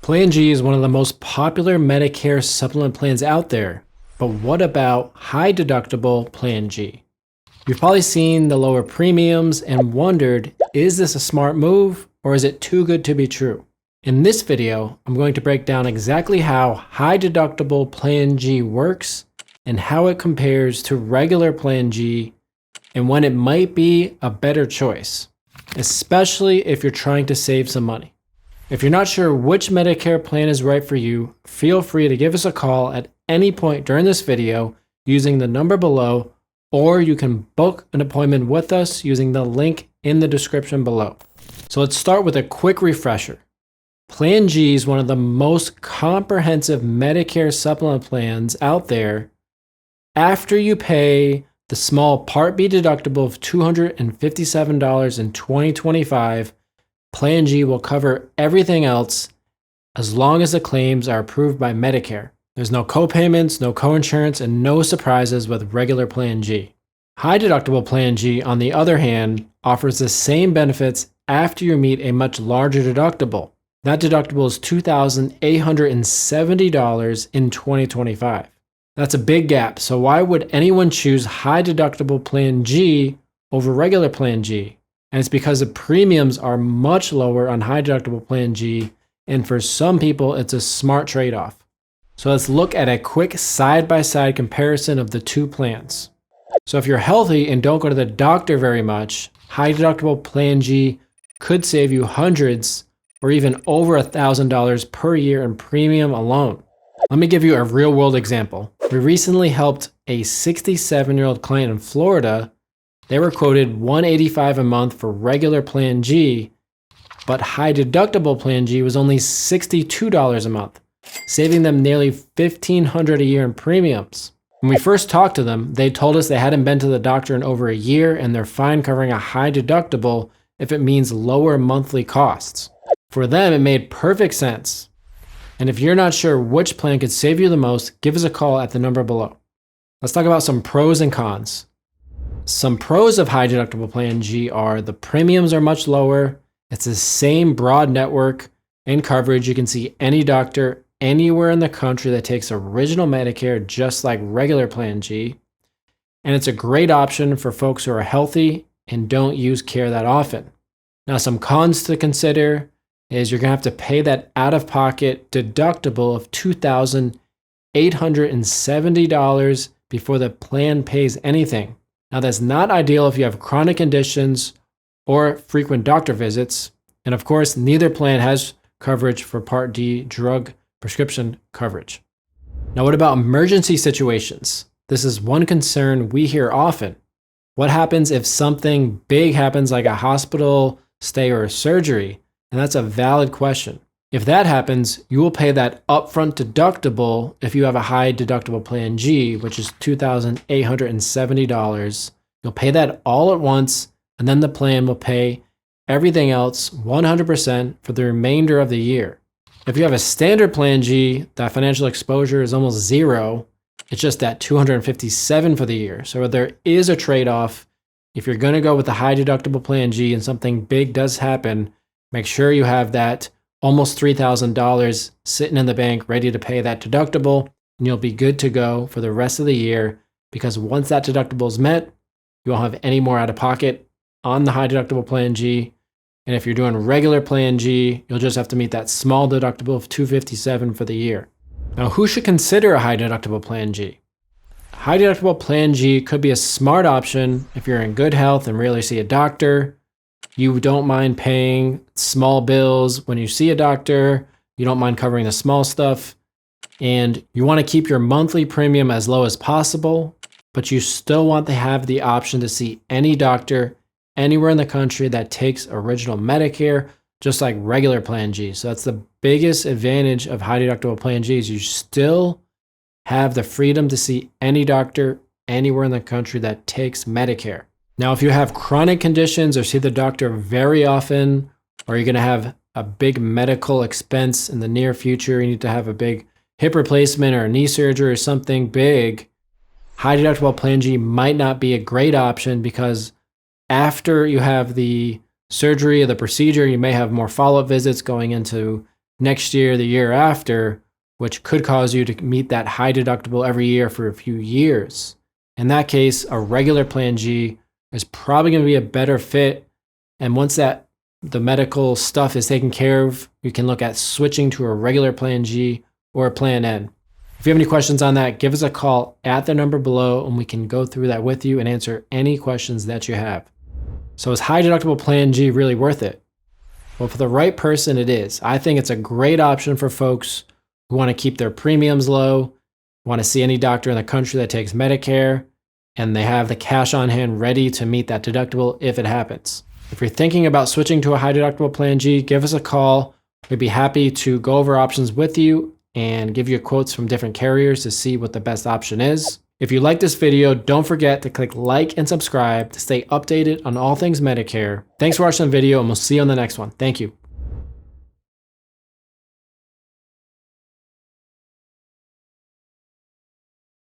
Plan G is one of the most popular Medicare supplement plans out there, but what about high deductible Plan G? You've probably seen the lower premiums and wondered, is this a smart move or is it too good to be true? In this video, I'm going to break down exactly how high deductible Plan G works and how it compares to regular Plan G and when it might be a better choice, especially if you're trying to save some money. If you're not sure which Medicare plan is right for you, feel free to give us a call at any point during this video using the number below, or you can book an appointment with us using the link in the description below. So let's start with a quick refresher. Plan G is one of the most comprehensive Medicare supplement plans out there. After you pay the small Part B deductible of $257 in 2025, Plan G will cover everything else as long as the claims are approved by Medicare. There's no co-payments, no co-insurance, and no surprises with regular Plan G. High deductible Plan G, on the other hand, offers the same benefits after you meet a much larger deductible. That deductible is $2,870 in 2025. That's a big gap, so why would anyone choose high deductible Plan G over regular Plan G? And it's because the premiums are much lower on high deductible Plan G, and for some people, it's a smart trade-off. So let's look at a quick side-by-side comparison of the two plans. So if you're healthy and don't go to the doctor very much, high deductible Plan G could save you hundreds or even over $1,000 per year in premium alone. Let me give you a real-world example. We recently helped a 67-year-old client in Florida. They were quoted $185 a month for regular Plan G, but high deductible Plan G was only $62 a month, saving them nearly $1,500 a year in premiums. When we first talked to them, they told us they hadn't been to the doctor in over a year and they're fine covering a high deductible if it means lower monthly costs. For them, it made perfect sense. And if you're not sure which plan could save you the most, give us a call at the number below. Let's talk about some pros and cons. Some pros of high deductible Plan G are the premiums are much lower. It's the same broad network and coverage. You can see any doctor anywhere in the country that takes original Medicare, just like regular Plan G. And it's a great option for folks who are healthy and don't use care that often. Now, some cons to consider is you're going to have to pay that out-of-pocket deductible of $2,870 before the plan pays anything. Now, that's not ideal if you have chronic conditions or frequent doctor visits. And of course, neither plan has coverage for Part D drug prescription coverage. Now, what about emergency situations? This is one concern we hear often. What happens if something big happens like a hospital stay or a surgery? And that's a valid question. If that happens, you will pay that upfront deductible if you have a high deductible Plan G, which is $2,870. You'll pay that all at once, and then the plan will pay everything else 100% for the remainder of the year. If you have a standard Plan G, that financial exposure is almost zero. It's just that $257 for the year. So there is a trade-off. If you're going to go with the high deductible Plan G and something big does happen, make sure you have that almost $3,000 sitting in the bank ready to pay that deductible, and you'll be good to go for the rest of the year, because once that deductible is met, you won't have any more out of pocket on the high deductible Plan G. And if you're doing regular Plan G, you'll just have to meet that small deductible of $257 for the year. Now, who should consider a high deductible Plan G? High deductible Plan G could be a smart option if you're in good health and rarely see a doctor. You don't mind paying small bills when you see a doctor. You don't mind covering the small stuff. And you want to keep your monthly premium as low as possible, but you still want to have the option to see any doctor anywhere in the country that takes original Medicare, just like regular Plan G. So that's the biggest advantage of high deductible Plan G, is you still have the freedom to see any doctor anywhere in the country that takes Medicare. Now, if you have chronic conditions or see the doctor very often, or you're going to have a big medical expense in the near future, you need to have a big hip replacement or a knee surgery or something big, high deductible Plan G might not be a great option, because after you have the surgery or the procedure, you may have more follow-up visits going into next year, the year after, which could cause you to meet that high deductible every year for a few years. In that case, a regular Plan G is probably going to be a better fit. And once that the medical stuff is taken care of, you can look at switching to a regular Plan G or a Plan N. If you have any questions on that, give us a call at the number below and we can go through that with you and answer any questions that you have. So is high deductible Plan G really worth it? Well, for the right person, it is. I think it's a great option for folks who want to keep their premiums low, want to see any doctor in the country that takes Medicare, and they have the cash on hand ready to meet that deductible if it happens. If you're thinking about switching to a high deductible Plan G, give us a call. We'd be happy to go over options with you and give you quotes from different carriers to see what the best option is. If you like this video, don't forget to click like and subscribe to stay updated on all things Medicare. Thanks for watching the video and we'll see you on the next one. Thank you.